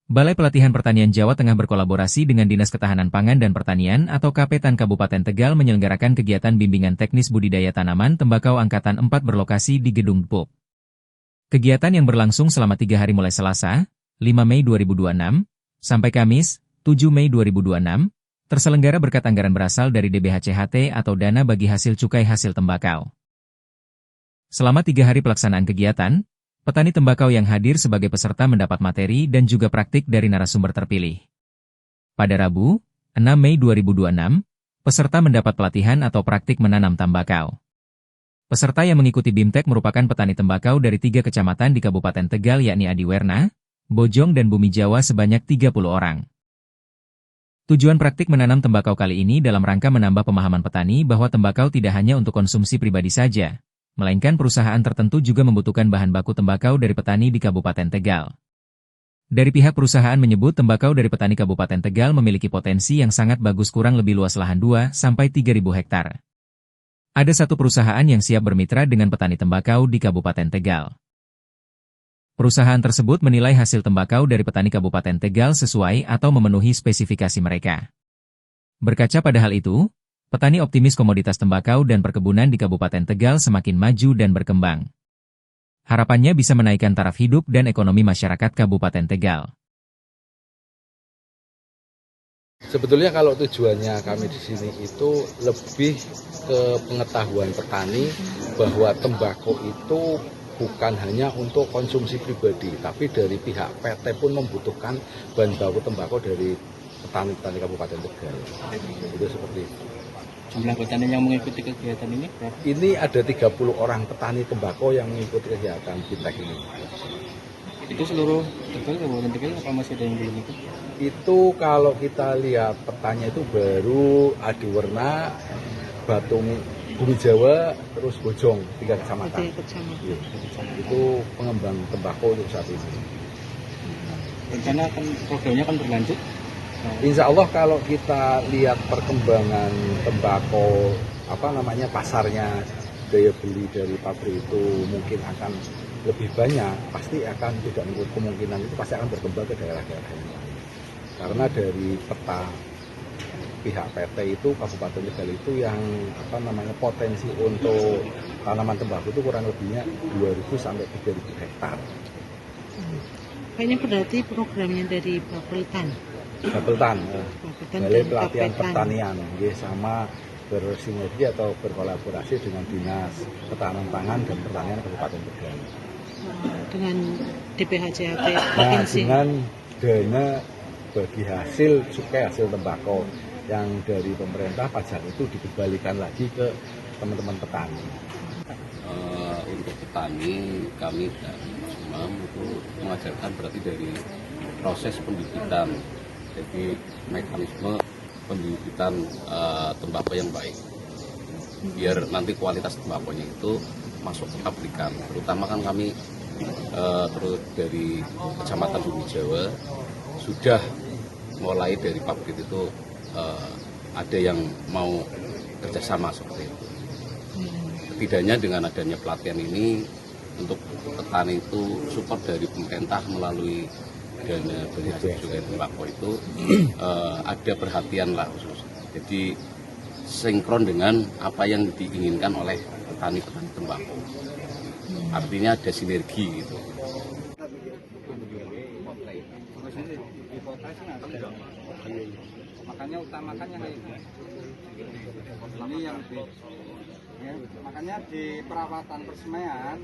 Balai Pelatihan Pertanian Jawa Tengah berkolaborasi dengan Dinas Ketahanan Pangan dan Pertanian atau Kapetan Kabupaten Tegal menyelenggarakan kegiatan bimbingan teknis budidaya tanaman tembakau Angkatan 4 berlokasi di Gedung DPUP. Kegiatan yang berlangsung selama 3 hari mulai Selasa, 5 Mei 2026, sampai Kamis, 7 Mei 2026, terselenggara berkat anggaran berasal dari DBHCHT atau Dana Bagi Hasil Cukai Hasil Tembakau. Selama 3 hari pelaksanaan kegiatan, petani tembakau yang hadir sebagai peserta mendapat materi dan juga praktik dari narasumber terpilih. Pada Rabu, 6 Mei 2026, peserta mendapat pelatihan atau praktik menanam tembakau. Peserta yang mengikuti BIMTEK merupakan petani tembakau dari 3 kecamatan di Kabupaten Tegal yakni Adiwerna, Bojong dan Bumi Jawa sebanyak 30 orang. Tujuan praktik menanam tembakau kali ini dalam rangka menambah pemahaman petani bahwa tembakau tidak hanya untuk konsumsi pribadi saja, melainkan perusahaan tertentu juga membutuhkan bahan baku tembakau dari petani di Kabupaten Tegal. Dari pihak perusahaan menyebut tembakau dari petani Kabupaten Tegal memiliki potensi yang sangat bagus kurang lebih luas lahan 2-3 ribu hektar. Ada satu perusahaan yang siap bermitra dengan petani tembakau di Kabupaten Tegal. Perusahaan tersebut menilai hasil tembakau dari petani Kabupaten Tegal sesuai atau memenuhi spesifikasi mereka. Berkaca pada hal itu, petani optimis komoditas tembakau dan perkebunan di Kabupaten Tegal semakin maju dan berkembang. Harapannya bisa menaikkan taraf hidup dan ekonomi masyarakat Kabupaten Tegal. Sebetulnya kalau tujuannya kami di sini itu lebih ke pengetahuan petani bahwa tembakau itu bukan hanya untuk konsumsi pribadi, tapi dari pihak PT pun membutuhkan bahan baku tembakau dari petani-petani Kabupaten Tegal. Itu seperti itu. Jumlah petani yang mengikuti kegiatan ini berapa? Ini ada 30 orang petani tembakau yang mengikuti kegiatan BIMTEK ini. Itu seluruh Tegal, Kabupaten Tegal, apa masih ada yang belum ikut? Itu kalau kita lihat petanya itu baru Adiwerna, Bumi Jawa, terus Bojong, 3 kecamatan. Ya, itu pengembang tembakau untuk saat ini. Rencana programnya akan berlanjut? Insya Allah kalau kita lihat perkembangan tembakau, pasarnya, daya beli dari pabrik itu mungkin akan lebih banyak, pasti akan tidak menutup kemungkinan itu pasti akan berkembang ke daerah-daerah yang lain. Karena dari peta pihak PT itu Kabupaten Tegal itu yang potensi untuk tanaman tembakau itu kurang lebihnya 2.000 sampai 3.000 hektar. Kayaknya berarti programnya dari Bapeltan. Balai Pelatihan Pertanian, sama bersinergi atau berkolaborasi dengan Dinas Ketahanan Pangan dan Pertanian Kabupaten Tegal. Dengan DBHCHT provinsi. Dengan dana bagi hasil cukai hasil tembakau yang dari pemerintah pajak itu dikembalikan lagi ke teman-teman petani. Untuk petani kami dan Imam itu mengajarkan berarti dari proses pembibitan, jadi mekanisme pembibitan tembakau yang baik, biar nanti kualitas tembakonya itu masuk ke pabrikan. Terutama kan kami terus dari Kecamatan Bumi Jawa sudah mulai dari pabrik itu ada yang mau kerjasama seperti itu. Setidaknya dengan adanya pelatihan ini untuk petani itu support dari pemerintah melalui dana bagi hasil cukai tembakau itu ada perhatian lah khusus. Jadi sinkron dengan apa yang diinginkan oleh petani-petani tembakau. Artinya ada sinergi gitu. Makanya utamakannya kayak ini yang makanya di perawatan persemaian